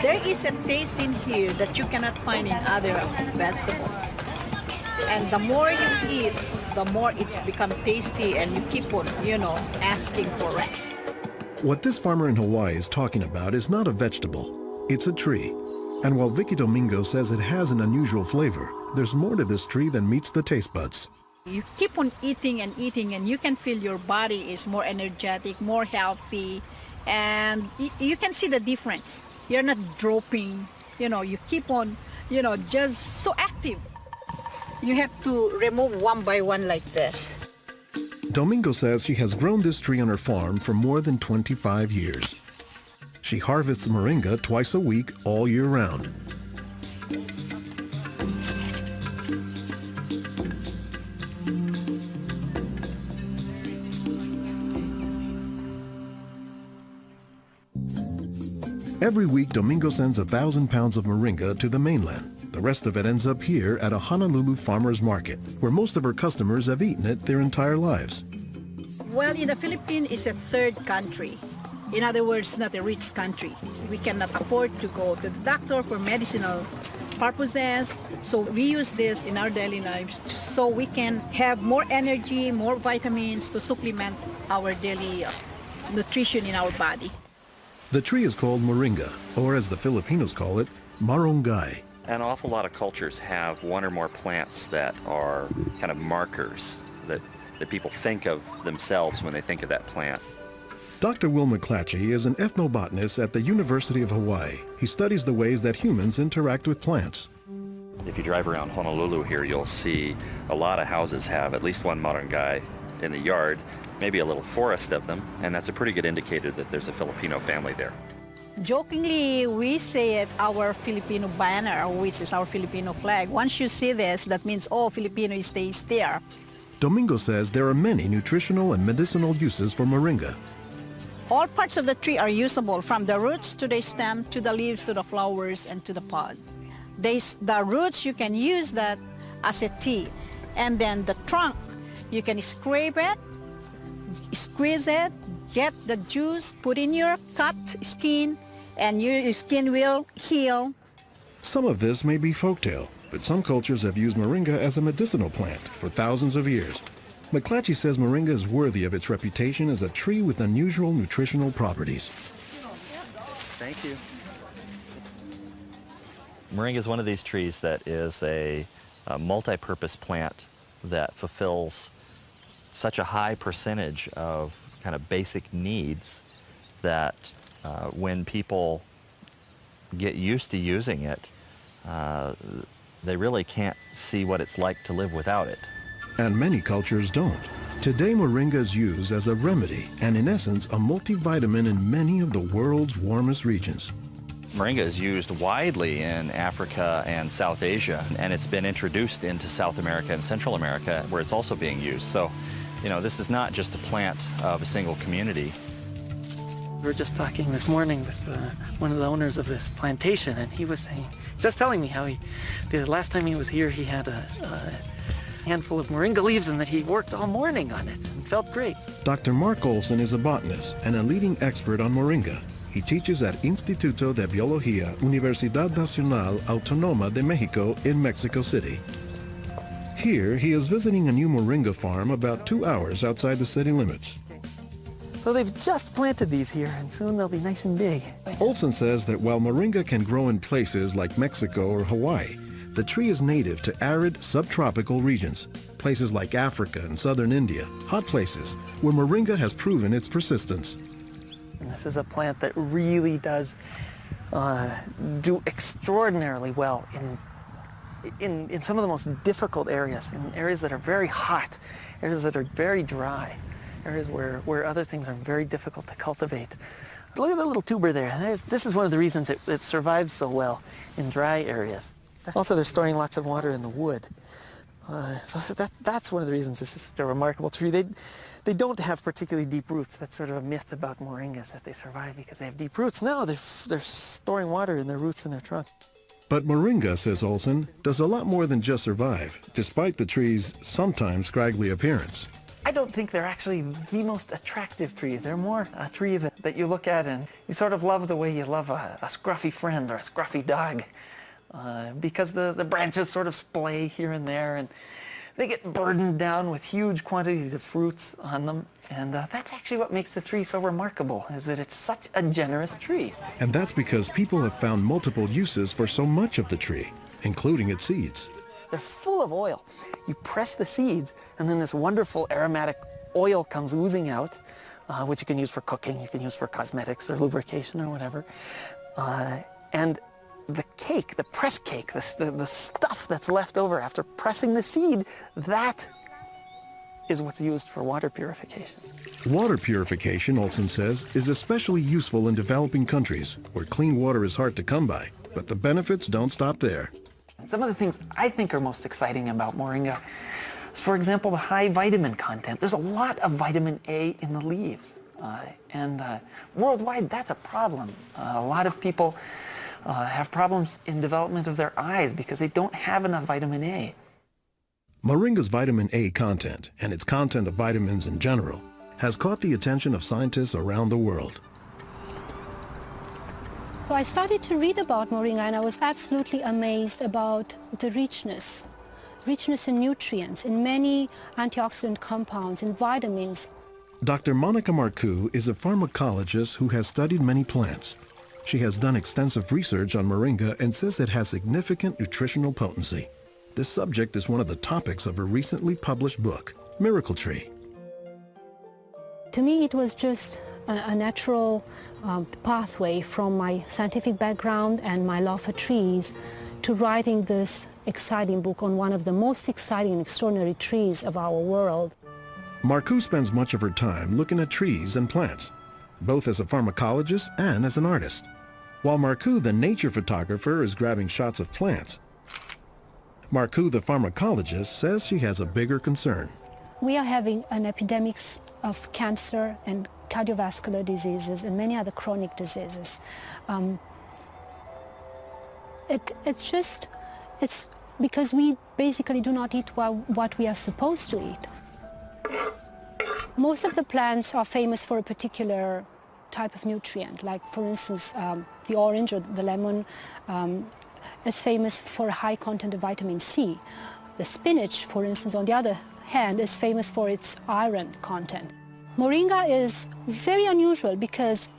There is a taste in here that you cannot find in other vegetables. And the more you eat, the more it's become tasty and you keep on, asking for it. What this farmer in Hawaii is talking about is not a vegetable, it's a tree. And while Vicky Domingo says it has an unusual flavor, there's more to this tree than meets the taste buds. You keep on eating and eating and you can feel your body is more energetic, more healthy, and you can see the difference. You're not dropping, you keep on, just so active. You have to remove one by one like this. Domingo says she has grown this tree on her farm for more than 25 years. She harvests moringa twice a week all year round. Every week, Domingo sends 1,000 pounds of moringa to the mainland. The rest of it ends up here at a Honolulu farmer's market, where most of her customers have eaten it their entire lives. Well, in the Philippines, it's a third country. In other words, not a rich country. We cannot afford to go to the doctor for medicinal purposes, so we use this in our daily lives so we can have more energy, more vitamins to supplement our daily nutrition in our body. The tree is called moringa, or as the Filipinos call it, marongay. An awful lot of cultures have one or more plants that are kind of markers that people think of themselves when they think of that plant. Dr. Will McClatchy is an ethnobotanist at the University of Hawaii. He studies the ways that humans interact with plants. If you drive around Honolulu here, you'll see a lot of houses have at least one marongay in the yard, maybe a little forest of them, and that's a pretty good indicator that there's a Filipino family there. Jokingly, we say it our Filipino banner, which is our Filipino flag. Once you see this, that means, oh, Filipino stays there. Domingo says there are many nutritional and medicinal uses for moringa. All parts of the tree are usable, from the roots to the stem, to the leaves, to the flowers, and to the pod. The roots, you can use that as a tea. And then the trunk, you can scrape it, squeeze it, get the juice, put in your cut skin, and your skin will heal. Some of this may be folktale, but some cultures have used moringa as a medicinal plant for thousands of years. McClatchy says moringa is worthy of its reputation as a tree with unusual nutritional properties. Thank you. Moringa is one of these trees that is a multi-purpose plant that fulfills such a high percentage of kind of basic needs that when people get used to using it, they really can't see what it's like to live without it. And many cultures don't. Today, moringa is used as a remedy and, in essence, a multivitamin in many of the world's warmest regions. Moringa is used widely in Africa and South Asia, and it's been introduced into South America and Central America, where it's also being used. So, this is not just a plant of a single community. We were just talking this morning with one of the owners of this plantation, and he was just telling me how the last time he was here, he had a handful of moringa leaves and that he worked all morning on it and felt great. Dr. Mark Olson is a botanist and a leading expert on moringa. He teaches at Instituto de Biología, Universidad Nacional Autónoma de México in Mexico City. Here, he is visiting a new moringa farm about 2 hours outside the city limits. So they've just planted these here, and soon they'll be nice and big. Olson says that while moringa can grow in places like Mexico or Hawaii, the tree is native to arid subtropical regions, places like Africa and southern India, hot places where moringa has proven its persistence. And this is a plant that really does do extraordinarily well in some of the most difficult areas, in areas that are very hot, areas that are very dry, areas where other things are very difficult to cultivate. Look at the little tuber there. This is one of the reasons it survives so well in dry areas. Also, they're storing lots of water in the wood. So that's one of the reasons this is such a remarkable tree. They don't have particularly deep roots. That's sort of a myth about moringas, that they survive because they have deep roots. No, they're storing water in their roots and their trunk. But moringa, says Olson, does a lot more than just survive, despite the tree's sometimes scraggly appearance. I don't think they're actually the most attractive tree. They're more a tree that you look at and you sort of love the way you love a scruffy friend or a scruffy dog. Because the branches sort of splay here and there, and they get burdened down with huge quantities of fruits on them. And that's actually what makes the tree so remarkable, is that it's such a generous tree. And that's because people have found multiple uses for so much of the tree, including its seeds. They're full of oil. You press the seeds, and then this wonderful aromatic oil comes oozing out, which you can use for cooking, you can use for cosmetics or lubrication or whatever. And the cake, the press cake, the stuff that's left over after pressing the seed, that is what's used for water purification. Water purification, Olson says, is especially useful in developing countries where clean water is hard to come by. But the benefits don't stop there. Some of the things I think are most exciting about moringa is, for example, the high vitamin content. There's a lot of vitamin A in the leaves. And worldwide, that's a problem. A lot of people have problems in development of their eyes because they don't have enough vitamin A. Moringa's vitamin A content, and its content of vitamins in general, has caught the attention of scientists around the world. So I started to read about moringa, and I was absolutely amazed about the richness in nutrients, in many antioxidant compounds, in vitamins. Dr. Monica Marcoux is a pharmacologist who has studied many plants. She has done extensive research on moringa and says it has significant nutritional potency. This subject is one of the topics of her recently published book, Miracle Tree. To me, it was just a natural pathway from my scientific background and my love for trees to writing this exciting book on one of the most exciting and extraordinary trees of our world. Marcoux spends much of her time looking at trees and plants, both as a pharmacologist and as an artist. While Marcoux, the nature photographer, is grabbing shots of plants, Marcoux, the pharmacologist, says she has a bigger concern. We are having an epidemic of cancer and cardiovascular diseases and many other chronic diseases. It's because we basically do not eat what we are supposed to eat. Most of the plants are famous for a particular type of nutrient, like for instance the orange or the lemon is famous for a high content of vitamin C. The spinach, for instance, on the other hand, is famous for its iron content. Moringa is very unusual because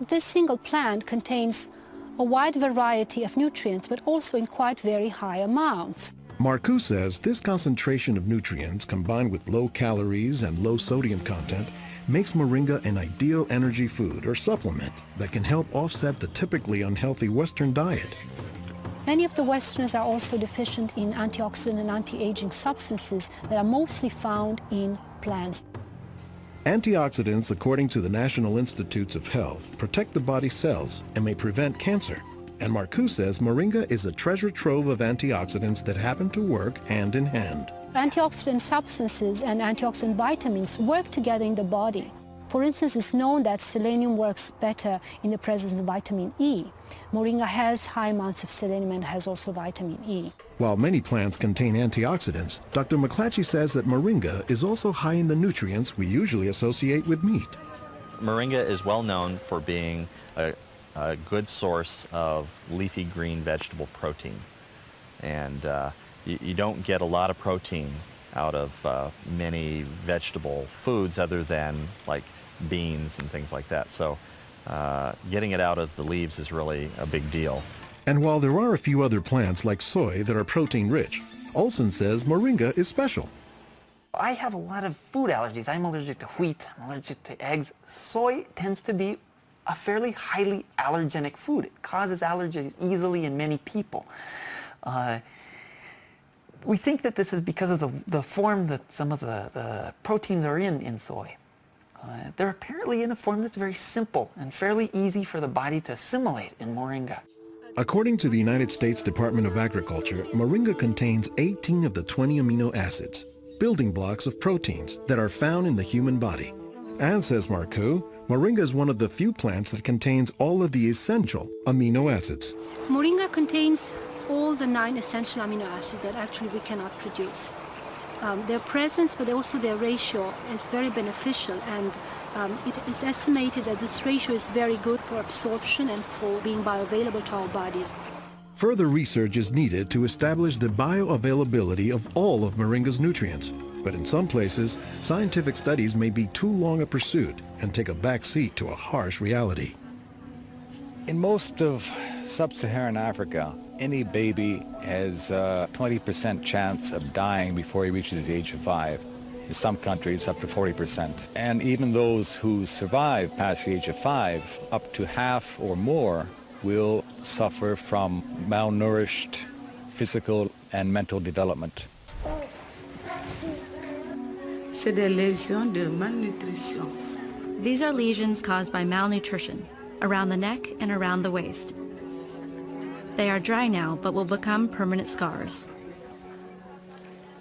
this single plant contains a wide variety of nutrients, but also in quite very high amounts. Marcoux says this concentration of nutrients combined with low calories and low sodium content makes moringa an ideal energy food or supplement that can help offset the typically unhealthy Western diet. Many of the Westerners are also deficient in antioxidant and anti-aging substances that are mostly found in plants. Antioxidants, according to the National Institutes of Health, protect the body's cells and may prevent cancer. And Marcoux says moringa is a treasure trove of antioxidants that happen to work hand in hand. Antioxidant substances and antioxidant vitamins work together in the body. For instance, it's known that selenium works better in the presence of vitamin E. Moringa has high amounts of selenium and has also vitamin E. While many plants contain antioxidants, Dr. McClatchy says that moringa is also high in the nutrients we usually associate with meat. Moringa is well known for being a good source of leafy green vegetable protein. And you don't get a lot of protein out of many vegetable foods other than like beans and things like that. So getting it out of the leaves is really a big deal. And while there are a few other plants like soy that are protein rich, Olson says moringa is special. I have a lot of food allergies. I'm allergic to wheat, I'm allergic to eggs. Soy tends to be a fairly highly allergenic food. It causes allergies easily in many people. We think that this is because of the form that some of the proteins are in soy. They're apparently in a form that's very simple and fairly easy for the body to assimilate in moringa. According to the United States Department of Agriculture, moringa contains 18 of the 20 amino acids, building blocks of proteins that are found in the human body. And says Marcoux, moringa is one of the few plants that contains all of the essential amino acids. Moringa contains all the 9 essential amino acids that actually we cannot produce. Their presence, but also their ratio, is very beneficial, and it is estimated that this ratio is very good for absorption and for being bioavailable to our bodies. Further research is needed to establish the bioavailability of all of moringa's nutrients. But in some places, scientific studies may be too long a pursuit and take a back seat to a harsh reality. In most of sub-Saharan Africa, any baby has a 20% chance of dying before he reaches the age of 5. In some countries, up to 40%. And even those who survive past the age of 5, up to half or more will suffer from malnourished physical and mental development. C'est des lésions de malnutrition. These are lesions caused by malnutrition around the neck and around the waist. They are dry now, but will become permanent scars.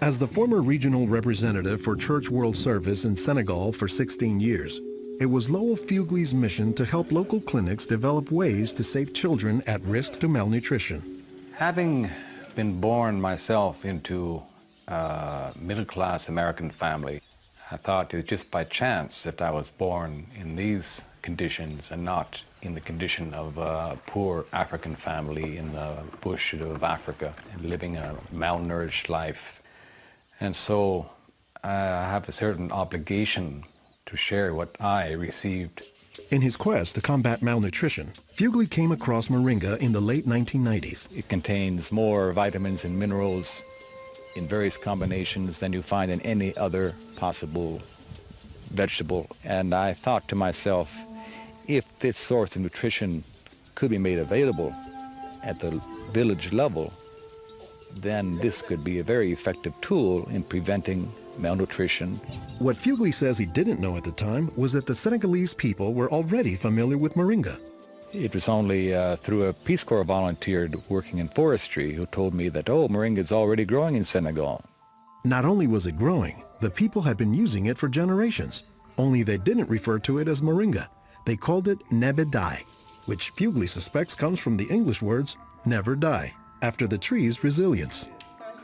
As the former regional representative for Church World Service in Senegal for 16 years, it was Lowell Fugley's mission to help local clinics develop ways to save children at risk to malnutrition. Having been born myself into a middle-class American family, I thought it was just by chance that I was born in these conditions and not in the condition of a poor African family in the bush of Africa and living a malnourished life. And so I have a certain obligation to share what I received. In his quest to combat malnutrition, Fugley came across moringa in the late 1990s. It contains more vitamins and minerals in various combinations than you find in any other possible vegetable. And I thought to myself, if this source of nutrition could be made available at the village level, then this could be a very effective tool in preventing malnutrition. What Fugley says he didn't know at the time was that the Senegalese people were already familiar with moringa. It was only through a Peace Corps volunteer working in forestry who told me that, oh, moringa is already growing in Senegal. Not only was it growing, the people had been using it for generations, only they didn't refer to it as moringa. They called it nebedai, which Fugley suspects comes from the English words never die, after the tree's resilience.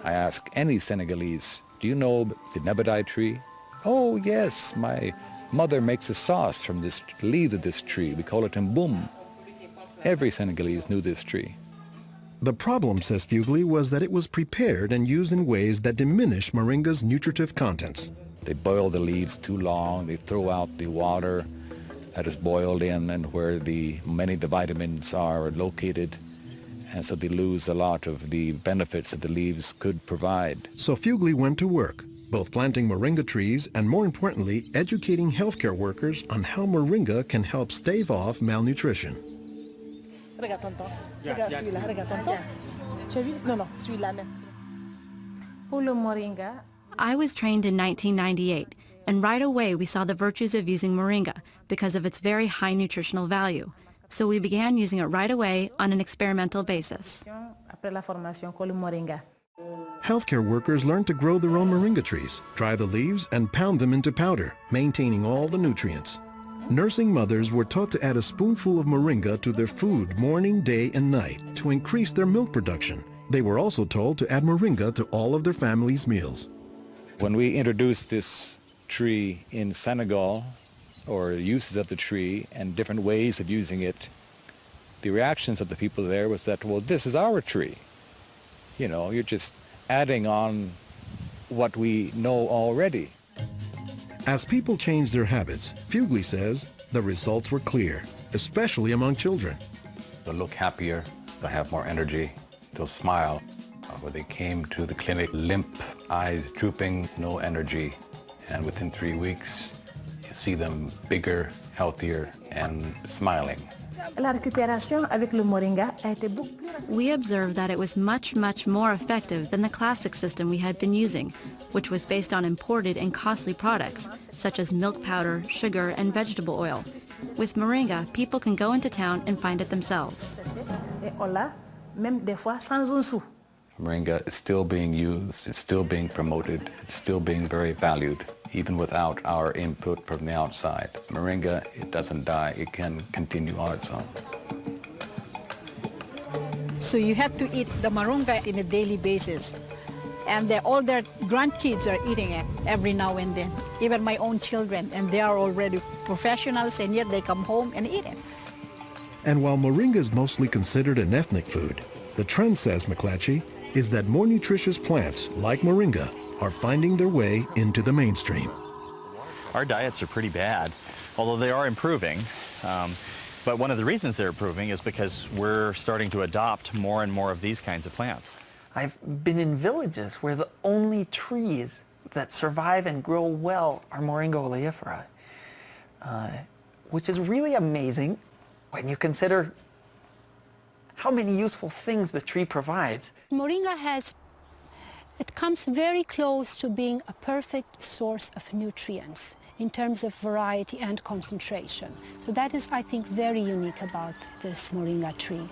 I ask any Senegalese, do you know the nebedai tree? Oh, yes, my mother makes a sauce from the leaves of this tree. We call it mboum. Every Senegalese knew this tree. The problem, says Fugley, was that it was prepared and used in ways that diminish moringa's nutritive contents. They boil the leaves too long, they throw out the water that is boiled in and where many of the vitamins are located, and so they lose a lot of the benefits that the leaves could provide. So Fugley went to work, both planting moringa trees and, more importantly, educating healthcare workers on how moringa can help stave off malnutrition. Regarde tonton. Regarde celui-là. Regarde tonton. Tu as vu? Non, non, celui-là même. Pour le moringa. I was trained in 1998, and right away we saw the virtues of using moringa because of its very high nutritional value. So we began using it right away on an experimental basis. Après la formation, pour le moringa. Healthcare workers learned to grow their own moringa trees, dry the leaves, and pound them into powder, maintaining all the nutrients. Nursing mothers were taught to add a spoonful of moringa to their food morning, day, and night to increase their milk production. They were also told to add moringa to all of their family's meals. When we introduced this tree in Senegal, or uses of the tree and different ways of using it, the reactions of the people there was that, well, this is our tree. You know, you're just adding on what we know already. As people changed their habits, Fugley says the results were clear, especially among children. They'll look happier, they'll have more energy, they'll smile. When they came to the clinic, limp, eyes drooping, no energy, and within 3 weeks, you see them bigger, healthier, and smiling. La récupération avec le moringa a été beaucoup plus rapide. We observed that it was much, much more effective than the classic system we had been using, which was based on imported and costly products, such as milk powder, sugar, and vegetable oil. With moringa, people can go into town and find it themselves. Et on l'a, même des fois sans un sou. Moringa is still being used, it's still being promoted, it's still being very valued, even without our input from the outside. Moringa, it doesn't die, it can continue on its own. So you have to eat the moringa on a daily basis. And all their grandkids are eating it every now and then, even my own children, and they are already professionals, and yet they come home and eat it. And while moringa is mostly considered an ethnic food, the trend, says McClatchy, is that more nutritious plants, like moringa, are finding their way into the mainstream. Our diets are pretty bad, although they are improving. But one of the reasons they're improving is because we're starting to adopt more and more of these kinds of plants. I've been in villages where the only trees that survive and grow well are Moringa oleifera, which is really amazing when you consider how many useful things the tree provides. Moringa it comes very close to being a perfect source of nutrients in terms of variety and concentration. So that is, I think, very unique about this moringa tree.